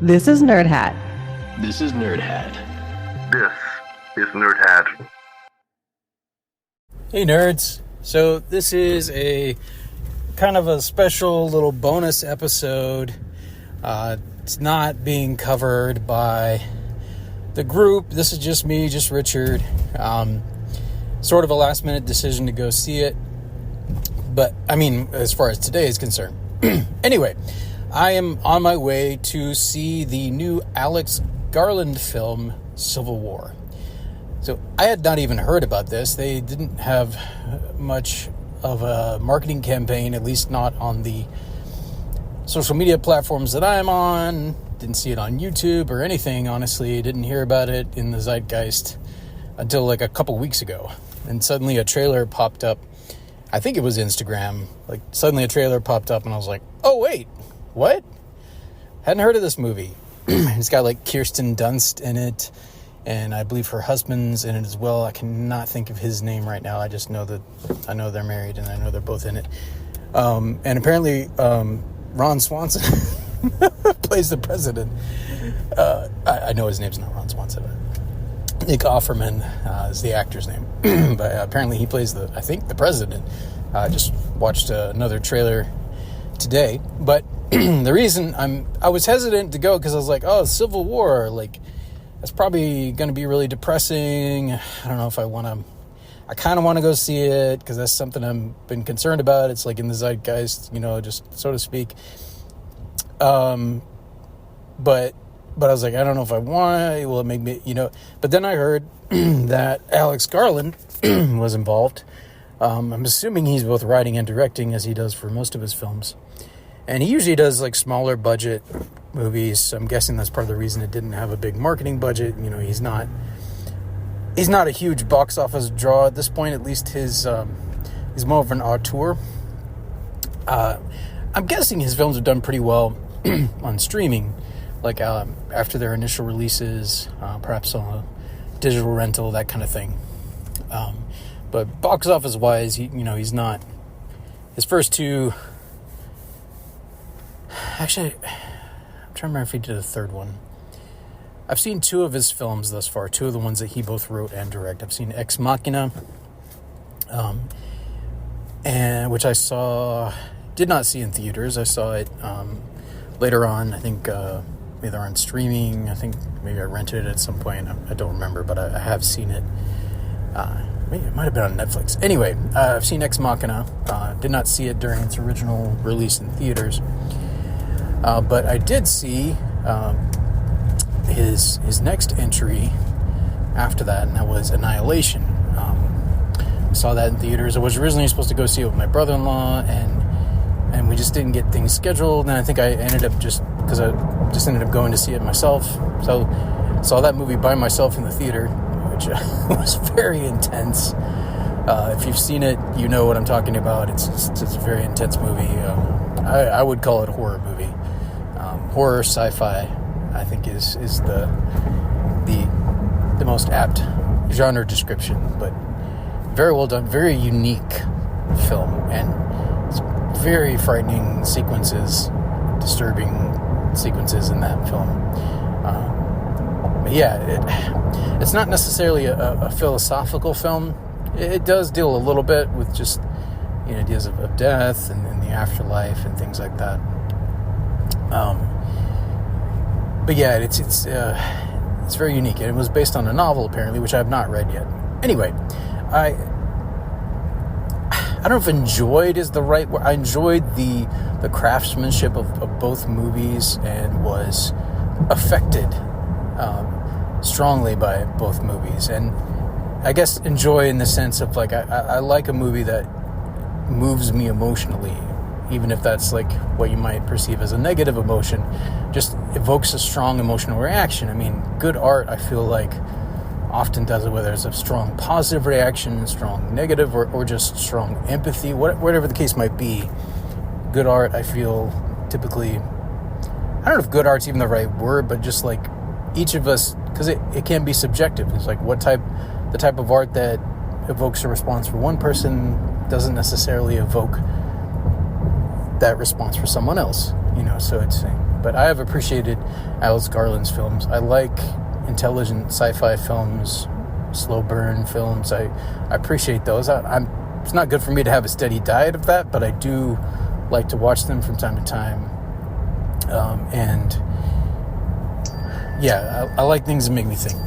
This is Nerd Hat. This is Nerd Hat. This is Nerd Hat. Hey nerds, so this is a kind of a special little bonus episode. It's not being covered by the group. This is just me, just Richard. Sort of a last minute decision to go see it. But, I mean, as far as today is concerned. Anyway, I am on my way to see the new Alex Garland film, Civil War. So I had not even heard about this. They didn't have much of a marketing campaign, at least not on the social media platforms that I'm on. Didn't see it on YouTube or anything, honestly. Didn't hear about it in the zeitgeist until like a couple weeks ago. And suddenly a trailer popped up. I think it was Instagram. Like suddenly a trailer popped up and I was like, oh wait, what? Hadn't heard of this movie. It's got like Kirsten Dunst in it. And I believe her husband's in it as well. I cannot think of his name right now. I just know that I know they're married and I know they're both in it. And apparently Ron Swanson plays the president. I know his name's not Ron Swanson. Nick Offerman is the actor's name. But apparently he plays the president. I just watched another trailer today. But the reason I was hesitant to go because I was like, oh, Civil War, like, that's probably going to be really depressing. I don't know if I want to. I kind of want to go see it because that's something I've been concerned about. It's like in the zeitgeist, just so to speak. But I was like, I don't know if I want. Will it make me, But then I heard that Alex Garland was involved. I'm assuming he's both writing and directing, as he does for most of his films. And he usually does like smaller budget movies. So I'm guessing that's part of the reason it didn't have a big marketing budget. He's not a huge box office draw at this point. At least he's more of an auteur. I'm guessing his films have done pretty well on streaming, like after their initial releases, perhaps on a digital rental, that kind of thing. But box office wise, he's not. His first two. Actually, I'm trying to remember if he did a third one. I've seen two of his films thus far, two of the ones that he both wrote and directed. I've seen Ex Machina, and which I did not see in theaters. I saw it later on, I think either on streaming. I think maybe I rented it at some point. I don't remember, but I have seen it. Maybe it might have been on Netflix. Anyway, I've seen Ex Machina. Did not see it during its original release in theaters. But I did see his next entry after that, and that was Annihilation. I saw that in theaters. I was originally supposed to go see it with my brother-in-law, and we just didn't get things scheduled. And I think I ended up ended up going to see it myself. So saw that movie by myself in the theater, which was very intense. If you've seen it, you know what I'm talking about. It's a very intense movie. I would call it a horror movie. Horror sci-fi, I think, is the most apt genre description. But very well done, very unique film, and it's very frightening sequences, disturbing sequences in that film. But yeah, it's not necessarily a philosophical film. It does deal a little bit with just ideas of death and the afterlife and things like that. But yeah, it's very unique, and it was based on a novel apparently, which I have not read yet. Anyway, I don't know if enjoyed is the right word. I enjoyed the craftsmanship of both movies and was affected strongly by both movies. And I guess enjoy in the sense of like I like a movie that moves me emotionally, even if that's like what you might perceive as a negative emotion, just evokes a strong emotional reaction. I mean, good art, I feel like, often does it, whether it's a strong positive reaction, strong negative, or just strong empathy, whatever the case might be. Good art, I feel, typically, I don't know if good art's even the right word, but just like each of us, because it can be subjective. It's like the type of art that evokes a response for one person doesn't necessarily evoke that response for someone else, so it's But I have appreciated Alex Garland's films. I like intelligent sci-fi films, slow burn films. I appreciate those. It's not good for me to have a steady diet of that, but I do like to watch them from time to time. And yeah, I like things that make me think.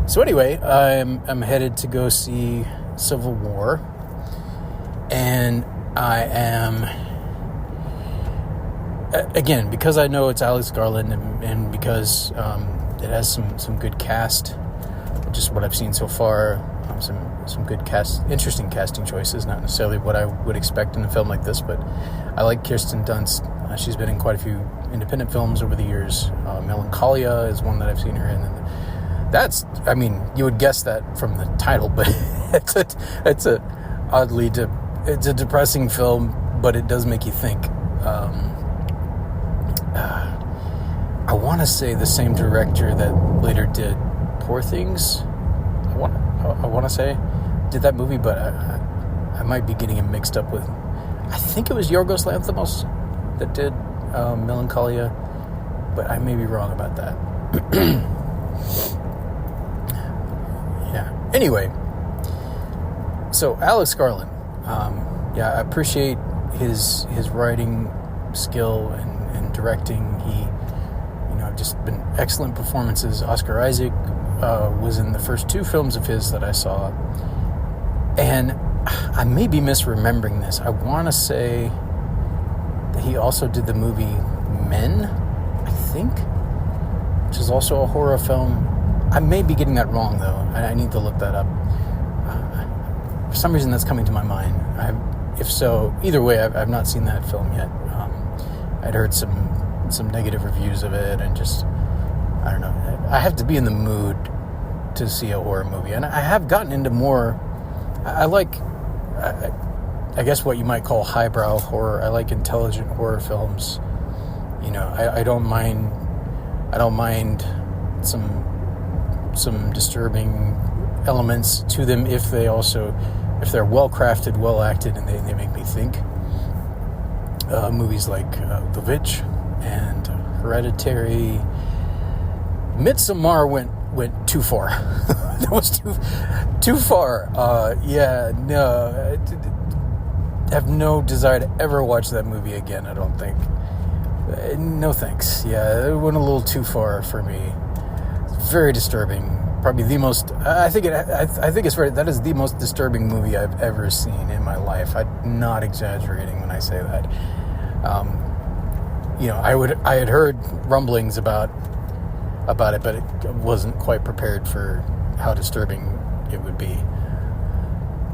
So anyway, I'm headed to go see Civil War, and I am, again, because I know it's Alex Garland and because it has some good cast, just what I've seen so far, some good interesting casting choices, not necessarily what I would expect in a film like this, but I like Kirsten Dunst. She's been in quite a few independent films over the years. Melancholia is one that I've seen her in, and that's, I mean, you would guess that from the title, but it's a depressing film, but it does make you think. I want to say the same director that later did Poor Things. I want to say did that movie, but I might be getting him mixed up with. I think it was Yorgos Lanthimos that did Melancholia, but I may be wrong about that. Yeah. Anyway, so Alex Garland, I appreciate his writing skill and directing. Just been excellent performances. Oscar Isaac was in the first two films of his that I saw, and I may be misremembering this. I want to say that he also did the movie Men, I think, which is also a horror film. I may be getting that wrong, though. I need to look that up. For some reason, that's coming to my mind. If so, either way, I've not seen that film yet. I'd heard some negative reviews of it, and just, I don't know. I have to be in the mood to see a horror movie, and I have gotten into more. I guess what you might call highbrow horror. I like intelligent horror films. I don't mind some disturbing elements to them if they're well crafted, well acted, and they make me think. Movies like The Witch and Hereditary. Midsommar went too far. That was too far. I have no desire to ever watch that movie again, I don't think. No thanks. Yeah, it went a little too far for me. It's very disturbing. Probably the most. I think it's right. That is the most disturbing movie I've ever seen in my life. I'm not exaggerating when I say that. I had heard rumblings about it, but it wasn't quite prepared for how disturbing it would be.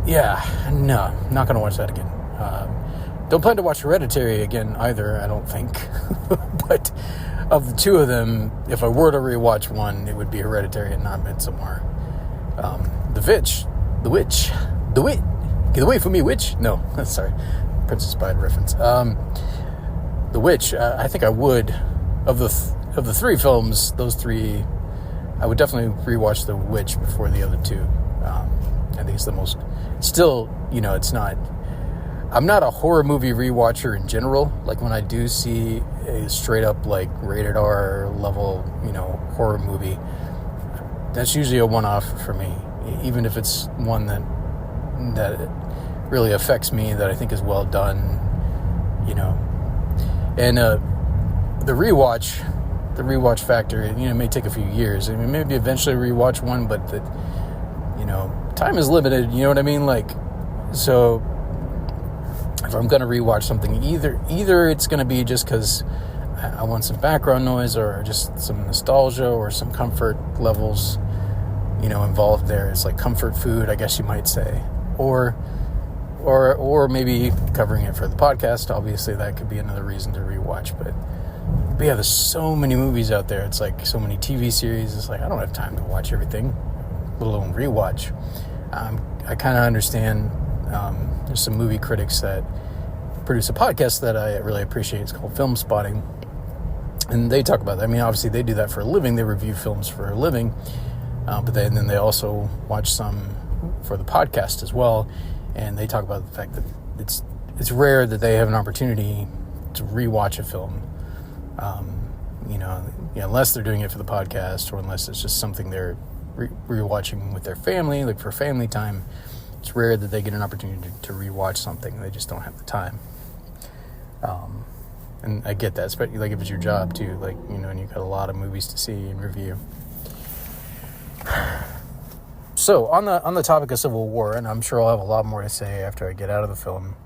Yeah, no, not going to watch that again. Don't plan to watch Hereditary again either, I don't think. But of the two of them, if I were to rewatch one, it would be Hereditary and not Midsommar. The Witch. Get away from me, witch. No, sorry. Princess Bride reference. The Witch, I think I would, of the three films, those three, I would definitely rewatch The Witch before the other two. I think it's the most, still, it's not, I'm not a horror movie rewatcher in general. Like when I do see a straight up like rated R level, horror movie, that's usually a one-off for me. Even if it's one that really affects me, that I think is well done, And the rewatch factor, it may take a few years. I mean, maybe eventually rewatch one, but time is limited. You know what I mean? Like, so if I'm going to rewatch something, either it's going to be just because I want some background noise or just some nostalgia or some comfort levels, involved there. It's like comfort food, I guess you might say, or maybe covering it for the podcast. Obviously, that could be another reason to rewatch. But yeah, there's so many movies out there. It's like so many TV series. It's like I don't have time to watch everything, let alone rewatch. I kind of understand. There's some movie critics that produce a podcast that I really appreciate. It's called Film Spotting, and they talk about that. I mean, obviously, they do that for a living. They review films for a living, but then they also watch some for the podcast as well. And they talk about the fact that it's rare that they have an opportunity to rewatch a film. Unless they're doing it for the podcast, or unless it's just something they're rewatching with their family, like for family time. It's rare that they get an opportunity to rewatch something. They just don't have the time. And I get that, especially like if it's your job too, like, and you've got a lot of movies to see and review. So on the topic of Civil War, and I'm sure I'll have a lot more to say after I get out of the film.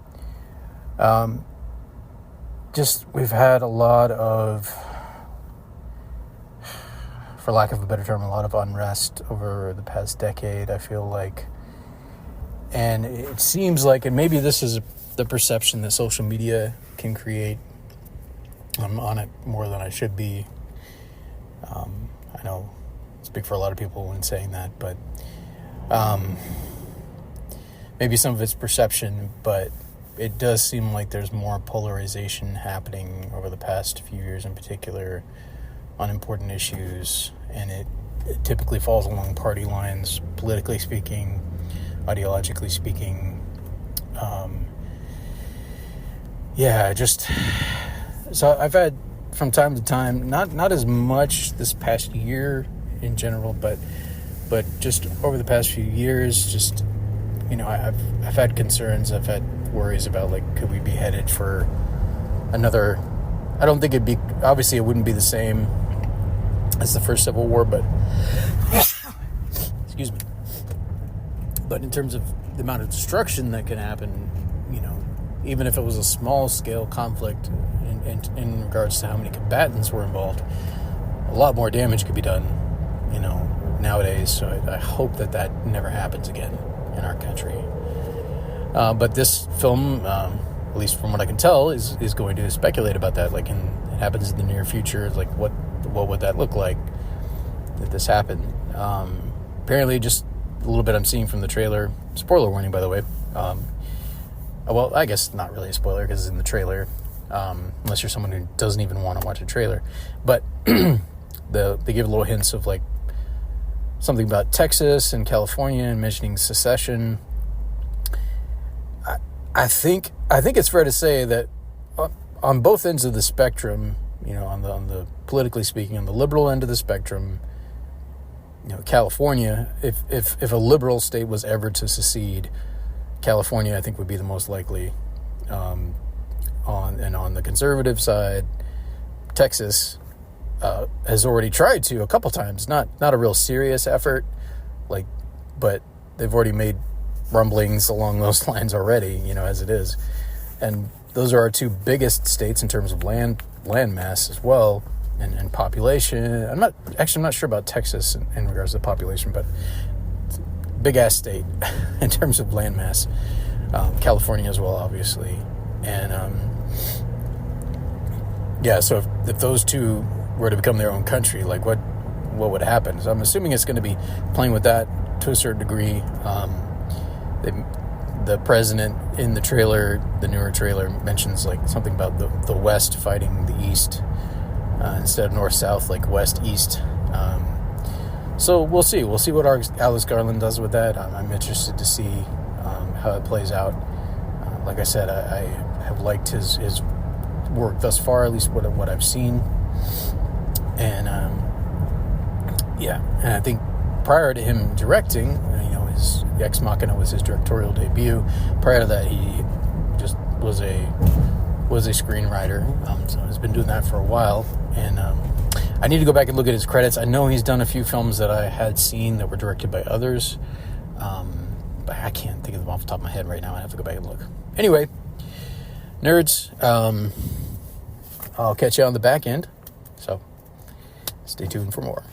We've had a lot of, for lack of a better term, a lot of unrest over the past decade, I feel like. And it seems like, and maybe this is the perception that social media can create. I'm on it more than I should be. I know I speak for a lot of people when saying that, but maybe some of it's perception, but it does seem like there's more polarization happening over the past few years in particular on important issues, and it typically falls along party lines, politically speaking, ideologically speaking. So I've had from time to time, not as much this past year in general, but just over the past few years, just, I've had concerns, I've had worries about, like, could we be headed for another, I don't think obviously it wouldn't be the same as the first Civil War, but excuse me. But in terms of the amount of destruction that can happen, even if it was a small-scale conflict in regards to how many combatants were involved, a lot more damage could be done, nowadays. So I hope that never happens again in our country. But this film, at least from what I can tell, is going to speculate about that. Like, it happens in the near future. Like, what would that look like if this happened? Apparently, just a little bit I'm seeing from the trailer. Spoiler warning, by the way. Well, I guess not really a spoiler because it's in the trailer, unless you're someone who doesn't even want to watch a trailer. But they give little hints of, like, something about Texas and California and mentioning secession. I think it's fair to say that on both ends of the spectrum, on the politically speaking, on the liberal end of the spectrum, California, if a liberal state was ever to secede, California, I think, would be the most likely. On the conservative side, Texas has already tried to a couple times. Not a real serious effort, but they've already made rumblings along those lines already. As it is, and those are our two biggest states in terms of land mass as well, and population. I'm not sure about Texas in regards to population, but it's a big ass state in terms of land mass. California as well, obviously, and so if those two were to become their own country, like what would happen? So I'm assuming it's going to be playing with that to a certain degree. The president in the trailer, the newer trailer, mentions like something about the West fighting the East instead of North-South, like West-East. So we'll see. We'll see what Alex Garland does with that. I'm interested to see how it plays out. Like I said, I have liked his work thus far, at least what I've seen. And and I think prior to him directing, his Ex Machina was his directorial debut. Prior to that, he just was a screenwriter. So he's been doing that for a while. And I need to go back and look at his credits. I know he's done a few films that I had seen that were directed by others. But I can't think of them off the top of my head right now. I have to go back and look. Anyway, nerds, I'll catch you on the back end. So stay tuned for more.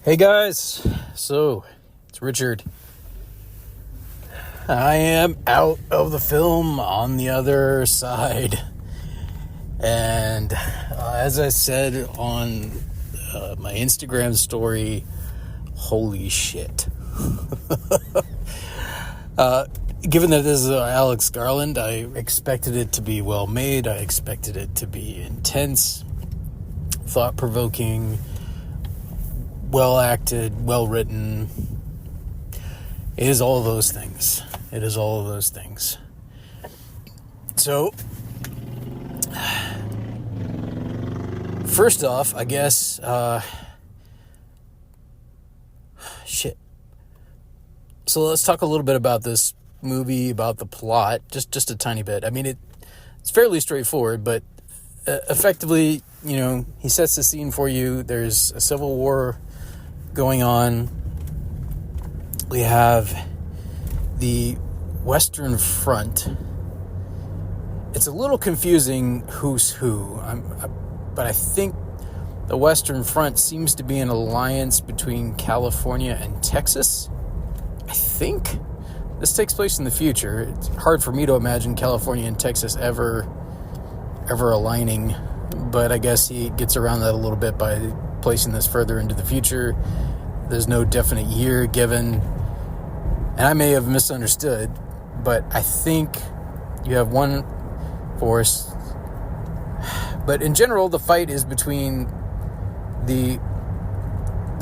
Hey guys, so it's Richard. I am out of the film on the other side. And as I said on my Instagram story, holy shit. Given that this is Alex Garland, I expected it to be well made. I expected it to be intense, thought-provoking, well acted, well written. It is all those things. It is all of those things. So, first off, I guess, shit. So let's talk a little bit about this movie, about the plot, just a tiny bit. I mean, it's fairly straightforward, but effectively, he sets the scene for you. There's a civil war going on. We have the Western Front. It's a little confusing who's who, but I think the Western Front seems to be an alliance between California and Texas. I think this takes place in the future. It's hard for me to imagine California and Texas ever aligning, but I guess he gets around that a little bit by placing this further into the future. There's no definite year given, and I may have misunderstood, but I think you have one force. But in general, the fight is between the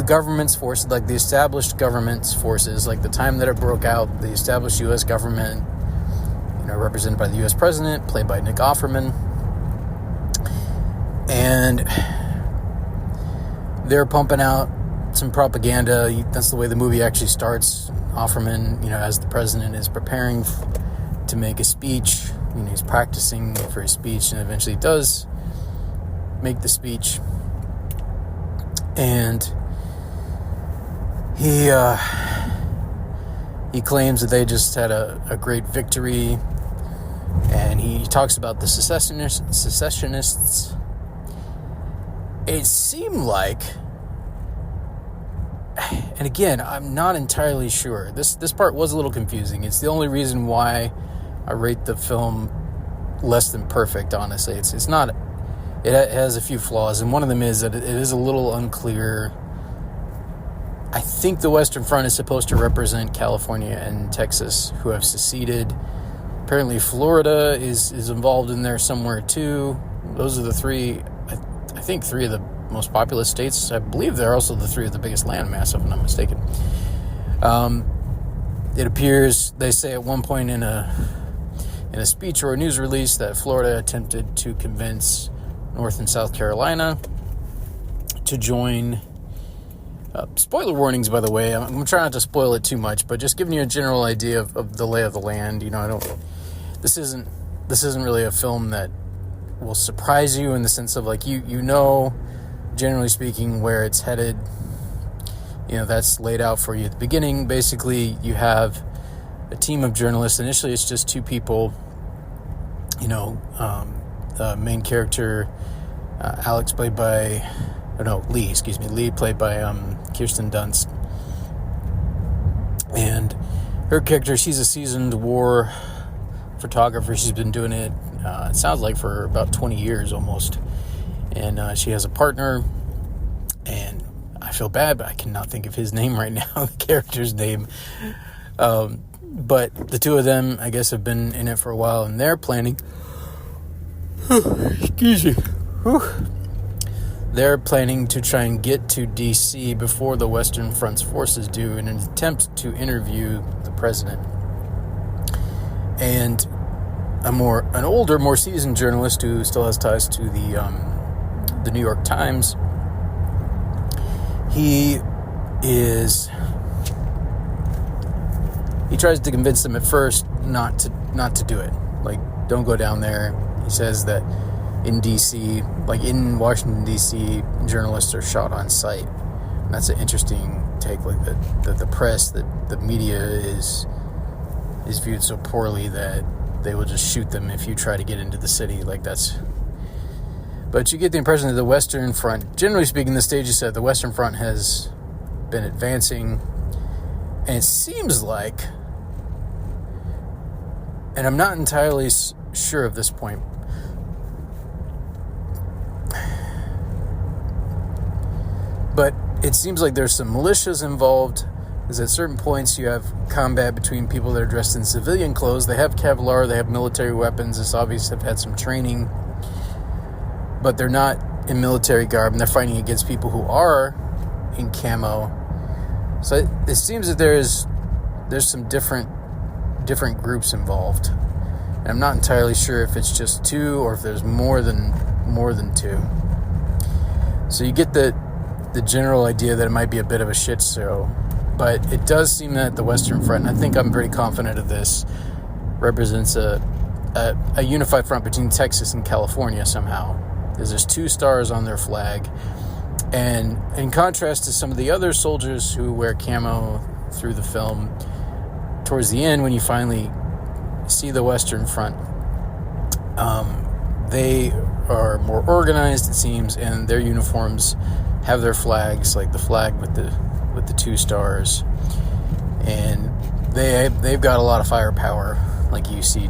government's forces, like the established government's forces, like the time that it broke out, the established U.S. government, represented by the U.S. president, played by Nick Offerman. And they're pumping out some propaganda. That's the way the movie actually starts. Offerman, as the president is preparing to make a speech, he's practicing for his speech, and eventually does make the speech. And he claims that they just had a great victory, and he talks about the secessionists. It seemed like, and again, I'm not entirely sure. This part was a little confusing. It's the only reason why I rate the film less than perfect, honestly. It's not. It has a few flaws, and one of them is that it is a little unclear. I think the Western Front is supposed to represent California and Texas, who have seceded. Apparently Florida is involved in there somewhere too. Those are the three, I think, three of the most populous states. I believe they're also the three of the biggest landmass, if I'm not mistaken. It appears, they say at one point in a speech or a news release, that Florida attempted to convince North and South Carolina to join. Spoiler warnings, by the way. I'm trying not to spoil it too much, but just giving you a general idea of the lay of the land. This isn't really a film that will surprise you in the sense of like generally speaking, where it's headed. That's laid out for you at the beginning. Basically, you have a team of journalists. Initially, it's just two people. The main character, Alex, played by, Lee, played by Kirsten Dunst. And her character, she's a seasoned war photographer. She's been doing it, it sounds like, for about 20 years almost. And she has a partner, and I feel bad, but I cannot think of his name right now, the character's name. But the two of them, I guess, have been in it for a while, and they're planning... excuse me. They're planning to try and get to D.C. before the Western Front's forces do in an attempt to interview the president. And an older, more seasoned journalist who still has ties to the New York Times, he tries to convince them at first not to do it. Like, don't go down there. He says that in D.C., like in Washington, D.C., journalists are shot on sight. And that's an interesting take, like that the press, that the media is viewed so poorly that they will just shoot them if you try to get into the city. Like, that's... But you get the impression that the Western Front, generally speaking, the stage is set, the Western Front has been advancing, and it seems like, and I'm not entirely sure of this point, but it seems like there's some militias involved, because at certain points you have combat between people that are dressed in civilian clothes. They have Kevlar, they have military weapons. This obviously have had some training, but they're not in military garb, and they're fighting against people who are in camo. So it seems that there's some different different groups involved. And I'm not entirely sure if it's just two or if there's more than two. So you get the general idea that it might be a bit of a shit show, but it does seem that the Western Front, and I think I'm pretty confident of this, represents a unified front between Texas and California somehow. There's 2 stars on their flag, and in contrast to some of the other soldiers who wear camo through the film, towards the end when you finally see the Western Front, they are more organized, it seems, and their uniforms have their flags, like the flag with the 2 stars, and they've got a lot of firepower, like you see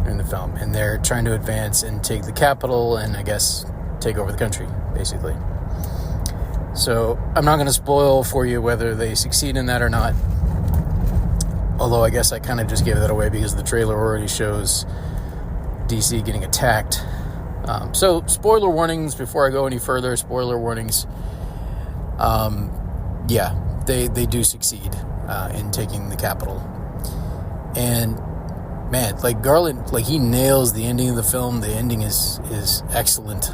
in the film, and they're trying to advance and take the capital and I guess take over the country, basically. So I'm not going to spoil for you whether they succeed in that or not, although I guess I kind of just gave that away because the trailer already shows DC getting attacked. So spoiler warnings before I go any further. Spoiler warnings. Yeah, they do succeed in taking the capital. And man, like Garland, like he nails the ending of the film. The ending is excellent.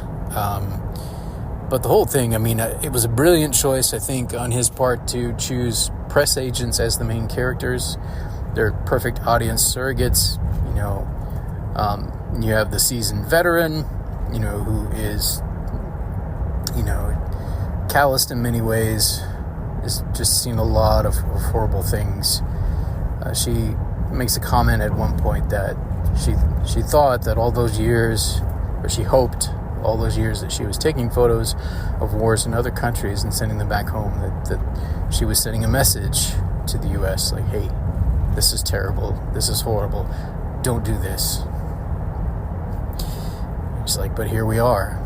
But the whole thing, I mean, it was a brilliant choice, I think, on his part to choose press agents as the main characters. They're perfect audience surrogates. You know, you have the seasoned veteran, you know, who is, you know, calloused in many ways, has just seen a lot of horrible things. She makes a comment at one point that she thought that all those years, or she hoped all those years that she was taking photos of wars in other countries and sending them back home, that she was sending a message to the U.S. like, hey, this is terrible, this is horrible, don't do this. She's like, but here we are.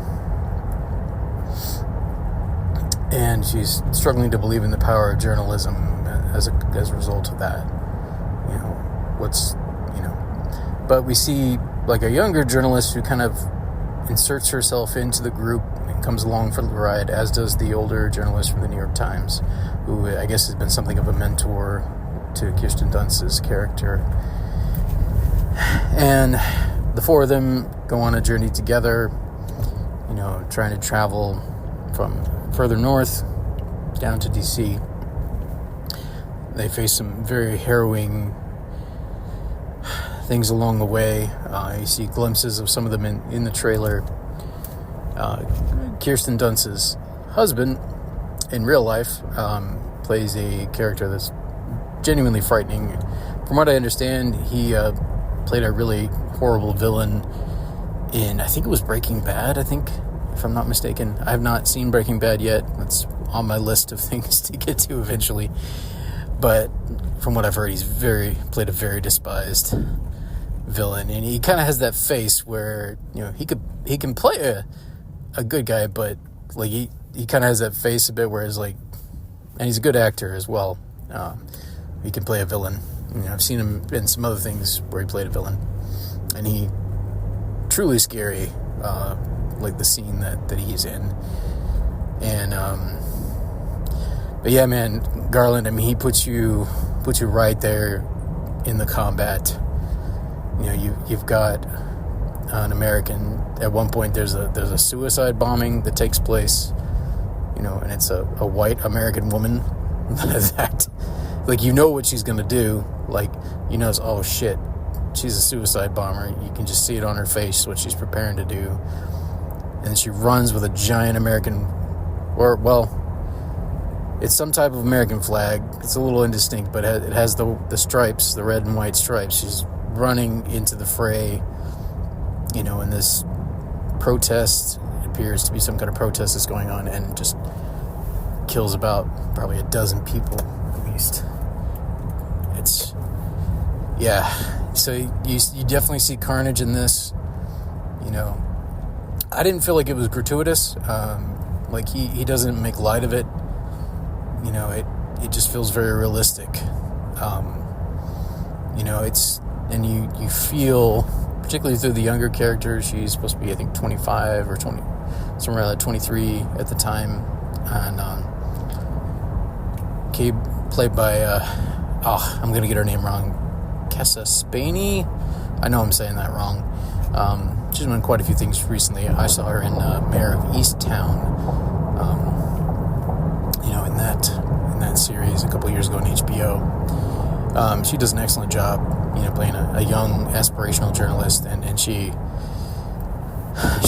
And she's struggling to believe in the power of journalism as a result of that. You know, but we see like a younger journalist who kind of inserts herself into the group and comes along for the ride, as does the older journalist from the New York Times, who I guess has been something of a mentor to Kirsten Dunst's character. And the 4 of them go on a journey together, you know, trying to travel from further north down to DC. They face some very harrowing things along the way. You see glimpses of some of them in the trailer. Kirsten Dunst's husband in real life plays a character that's genuinely frightening. From what I understand, he played a really horrible villain in, I think it was Breaking Bad, if I'm not mistaken. I have not seen Breaking Bad yet. It's on my list of things to get to eventually. But from what I've heard, he's played a very despised villain, and he kind of has that face where, you know, he can play a good guy, but like he kind of has that face a bit where it's like, and he's a good actor as well. He can play a villain. You know, I've seen him in some other things where he played a villain, and he truly scary. Like the scene that he's in, and but yeah, man, Garland, I mean, he puts you right there in the combat. You know, you've got an American. At one point, there's a suicide bombing that takes place. You know, and it's a white American woman that, like, you know what she's gonna do. Like, you know, oh shit, she's a suicide bomber. You can just see it on her face what she's preparing to do. And she runs with a giant American, or, well, it's some type of American flag. It's a little indistinct, but it has the stripes, the red and white stripes. She's running into the fray, you know, in this protest. It appears to be some kind of protest that's going on, and just kills about probably a dozen people at least. It's, yeah. So you definitely see carnage in this, you know. I didn't feel like it was gratuitous. Like he doesn't make light of it. You know, it just feels very realistic. You know, and you feel, particularly through the younger character, she's supposed to be, I think, 25 or 20, somewhere around 23 at the time, and played by I'm gonna get her name wrong. Kessa Spaney. I know I'm saying that wrong. She's won quite a few things recently. I saw her in Mayor of Easttown, in that series a couple years ago on HBO. She does an excellent job, playing a young aspirational journalist, and she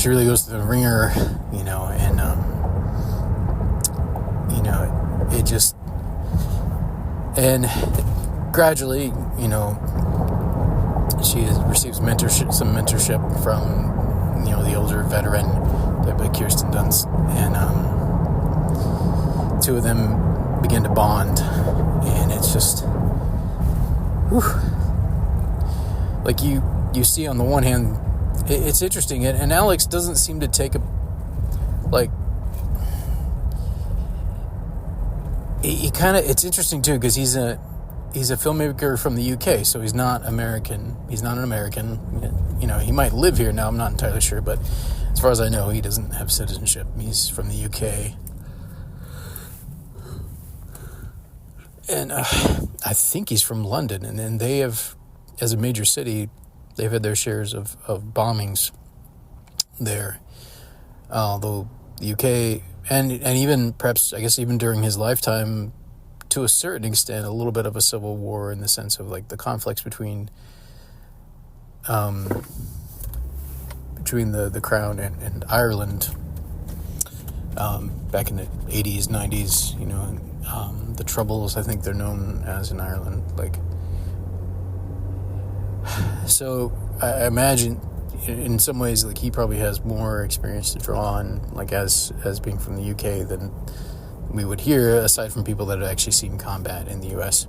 really goes to the ringer, and it just, and gradually, she receives some mentorship from, the older veteran played by Kirsten Dunst, and two of them begin to bond, and it's just, whew. Like you see on the one hand, it's interesting, and Alex doesn't seem to take it's interesting too, because he's a filmmaker from the UK, so he's not American. He's not an American. He might live here now. I'm not entirely sure, but as far as I know, he doesn't have citizenship. He's from the UK. And I think he's from London, and then they have, as a major city, they've had their shares of bombings there. Although the UK, and even perhaps, I guess even during his lifetime, to a certain extent, a little bit of a civil war in the sense of like the conflicts between the Crown and Ireland back in the 80s, 90s, the Troubles, I think they're known as in Ireland. So I imagine in some ways, like, he probably has more experience to draw on, like, as being from the UK than we would hear, aside from people that have actually seen combat in the US.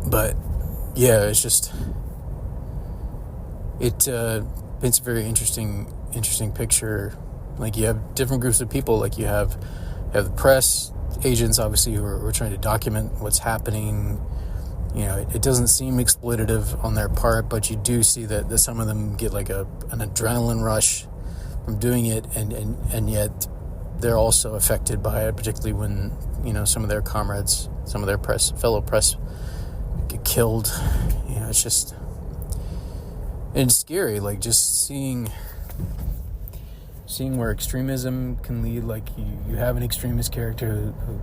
But yeah, it's just, it paints a very interesting picture. Like, you have different groups of people. Like, you have the press agents, obviously, who are trying to document what's happening. It doesn't seem exploitative on their part, but you do see that some of them get like an adrenaline rush from doing it, and yet they're also affected by it, particularly when, some of their comrades, some of their fellow press get killed. It's just, it's scary, like, just seeing where extremism can lead. Like, you have an extremist character who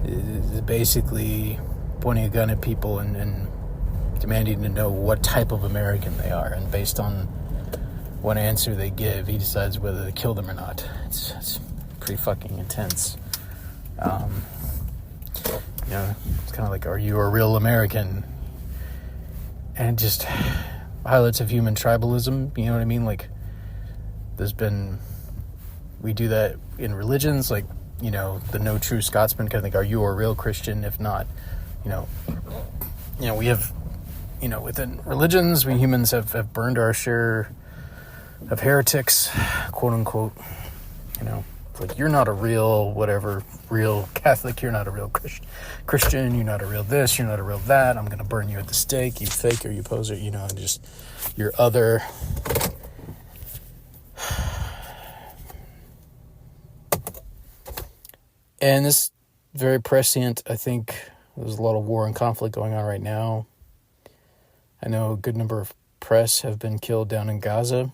is basically pointing a gun at people and demanding to know what type of American they are, and based on what answer they give, he decides whether to kill them or not. It's pretty fucking intense. It's kind of like, are you a real American? And just highlights of human tribalism, you know what I mean? Like, we do that in religions, like, the no true Scotsman kind of think, are you a real Christian? If not, we have, within religions, we humans have burned our share of heretics, quote unquote. It's like, you're not a real real Catholic, you're not a real Christian, you're not a real this, you're not a real that, I'm gonna burn you at the stake, you faker, you poser, and just, you're other. And this very prescient. I think there's a lot of war and conflict going on right now. I know a good number of press have been killed down in Gaza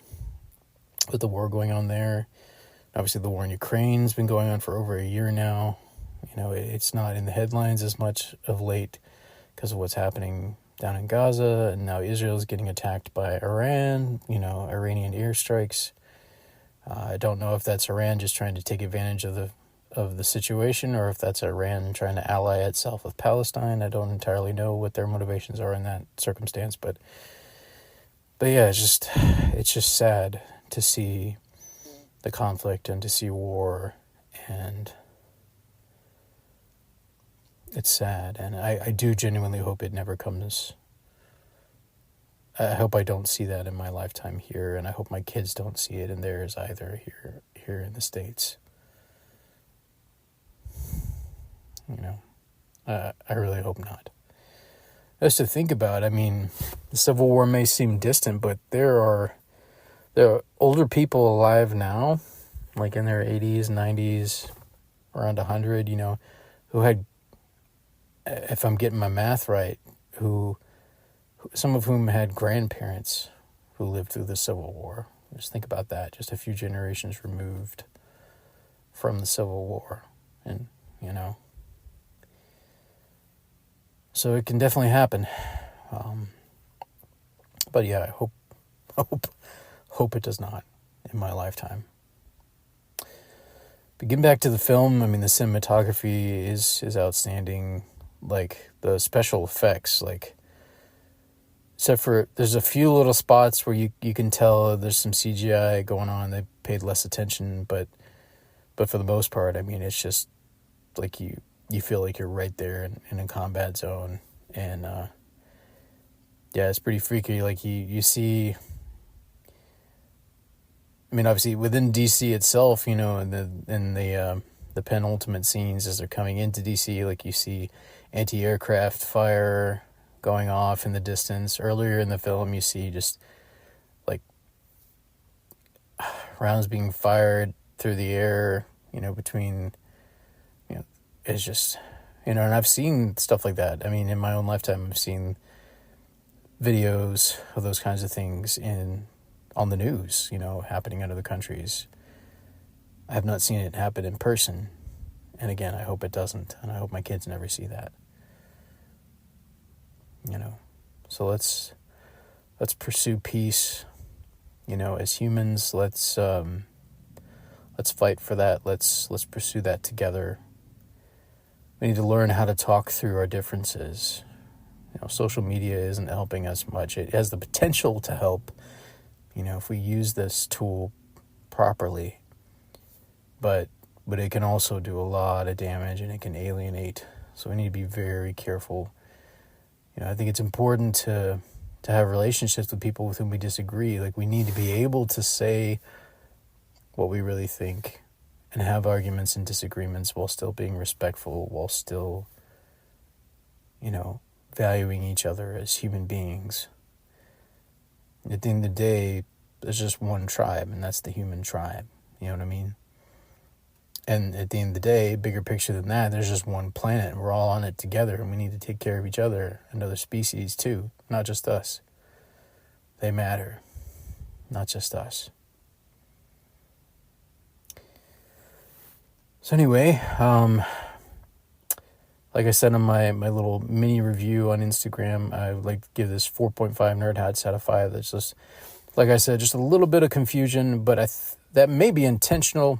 with the war going on there. Obviously, the war in Ukraine's been going on for over a year now. It's not in the headlines as much of late because of what's happening down in Gaza, and now Israel's getting attacked by Iran, Iranian airstrikes. I don't know if that's Iran just trying to take advantage of the situation, or if that's Iran trying to ally itself with Palestine. I don't entirely know what their motivations are in that circumstance, but yeah, it's just sad to see the conflict and to see war, and it's sad, and I do genuinely hope it never comes. I hope I don't see that in my lifetime here, and I hope my kids don't see it in theirs either here in the States. I really hope not. Just to think about, the Civil War may seem distant, but there are older people alive now, like in their 80s, 90s, around 100, who had, if I'm getting my math right, some of whom had grandparents who lived through the Civil War. Just think about that, just a few generations removed from the Civil War. And, so it can definitely happen. But yeah, I hope it does not in my lifetime. But getting back to the film, I mean, the cinematography is outstanding. Like, the special effects, like, except for there's a few little spots where you can tell there's some CGI going on. They paid less attention, but for the most part, I mean, it's just like you feel like you're right there in a combat zone. And yeah, it's pretty freaky. Like, you see, I mean, obviously within DC itself, in the penultimate scenes as they're coming into DC, like, you see anti-aircraft fire going off in the distance. Earlier in the film, you see just like rounds being fired through the air, between, it's just, and I've seen stuff like that. I mean, in my own lifetime, I've seen videos of those kinds of things on the news, happening in other countries. I have not seen it happen in person. And again, I hope it doesn't. And I hope my kids never see that. So let's pursue peace. As humans, let's fight for that. Let's pursue that together. We need to learn how to talk through our differences. Social media isn't helping us much. It has the potential to help, if we use this tool properly. But it can also do a lot of damage, and it can alienate. So we need to be very careful. I think it's important to have relationships with people with whom we disagree. Like, we need to be able to say what we really think and have arguments and disagreements while still being respectful, while still, valuing each other as human beings. At the end of the day, there's just one tribe, and that's the human tribe. You know what I mean? And at the end of the day, bigger picture than that, there's just one planet, and we're all on it together, and we need to take care of each other and other species too, not just us. They matter, not just us. So anyway, like I said in my little mini review on Instagram, I would like to give this 4.5 nerd hats out of 5. That's just, like I said, just a little bit of confusion, but that may be intentional.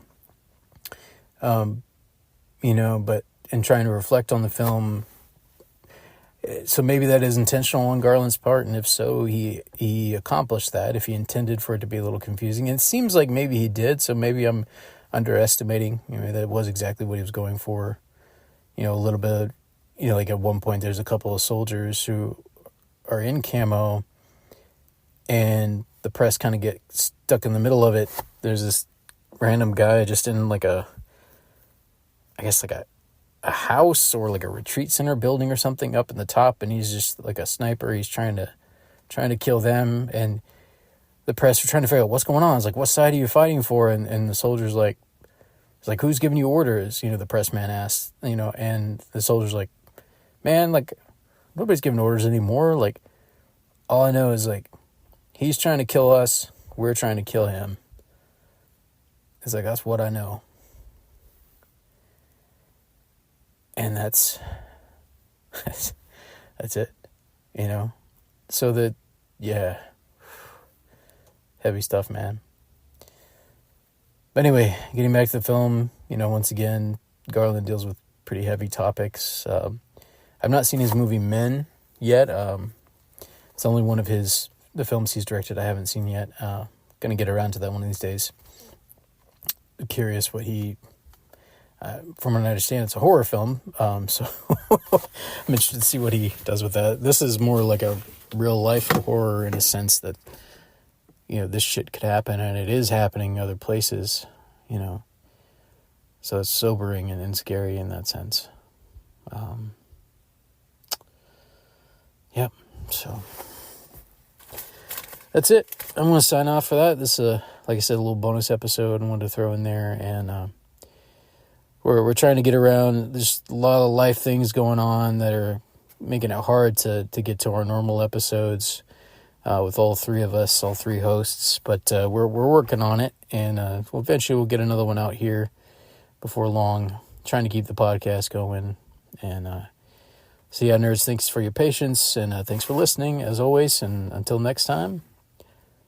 But in trying to reflect on the film, so maybe that is intentional on Garland's part, and if so, he accomplished that, if he intended for it to be a little confusing. And it seems like maybe he did, so maybe I'm underestimating, that was exactly what he was going for. A little bit, like at one point there's a couple of soldiers who are in camo, and the press kind of get stuck in the middle of it. There's this random guy just in like a house or like a retreat center building or something up in the top, and he's just like a sniper. He's trying to kill them, and the press are trying to figure out what's going on. It's like, what side are you fighting for? And the soldier's like, it's like, who's giving you orders? The press man asks, and the soldier's like, man, like, nobody's giving orders anymore. Like, all I know is, like, he's trying to kill us, we're trying to kill him. It's like, that's what I know. And that's it, So that, yeah, heavy stuff, man. But anyway, getting back to the film, once again, Garland deals with pretty heavy topics. I've not seen his movie Men yet. It's only one of the films he's directed I haven't seen yet. Gonna get around to that one of these days. Curious what from what I understand, it's a horror film, so I'm interested to see what he does with that. This is more like a real-life horror in a sense that, this shit could happen, and it is happening other places, So it's sobering and scary in that sense. Yep, so that's it. I'm going to sign off for that. This is, like I said, a little bonus episode I wanted to throw in there, and we're trying to get around. There's a lot of life things going on that are making it hard to get to our normal episodes with all three of us, all three hosts. But we're working on it, and eventually we'll get another one out here before long, trying to keep the podcast going. And so yeah, nerds, thanks for your patience, and thanks for listening, as always. And until next time,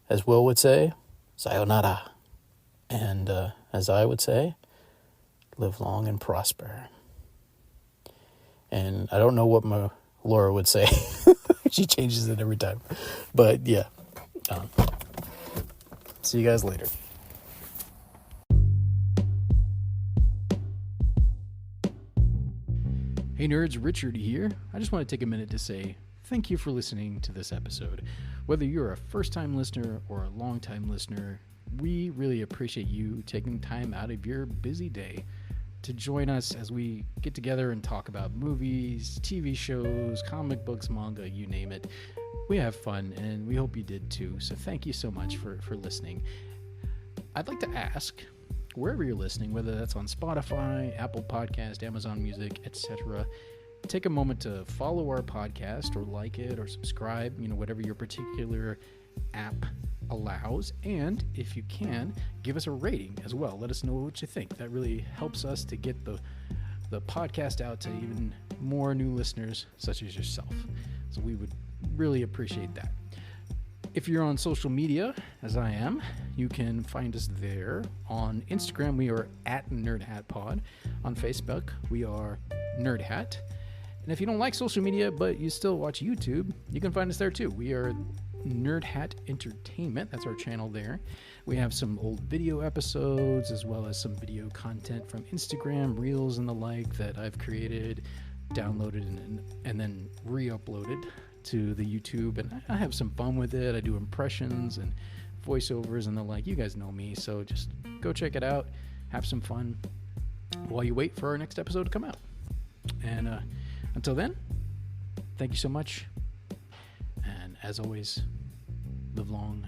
as Will would say, sayonara. And as I would say, live long and prosper. And I don't know what my Laura would say. She changes it every time. But yeah. See you guys later. Hey nerds, Richard here. I just want to take a minute to say thank you for listening to this episode. Whether you're a first-time listener or a long-time listener, we really appreciate you taking time out of your busy day to join us as we get together and talk about movies, TV shows, comic books, manga, you name it. We have fun, and we hope you did too. So thank you so much for listening. I'd like to ask, wherever you're listening, whether that's on Spotify, Apple Podcast, Amazon Music, etc., take a moment to follow our podcast or like it or subscribe, whatever your particular app allows. And if you can, give us a rating as well. Let us know what you think. That really helps us to get the podcast out to even more new listeners such as yourself. So we would really appreciate that. If you're on social media, as I am, you can find us there. On Instagram, we are at NerdHatPod. On Facebook, we are NerdHat. And if you don't like social media, but you still watch YouTube, you can find us there too. We are NerdHat Entertainment. That's our channel there. We have some old video episodes as well as some video content from Instagram, Reels, and the like that I've created, downloaded, and then re-uploaded to the YouTube. And I have some fun with it. I do impressions and voiceovers and the like. You guys know me, so just go check it out. Have some fun while you wait for our next episode to come out. And until then, thank you so much. And as always, live long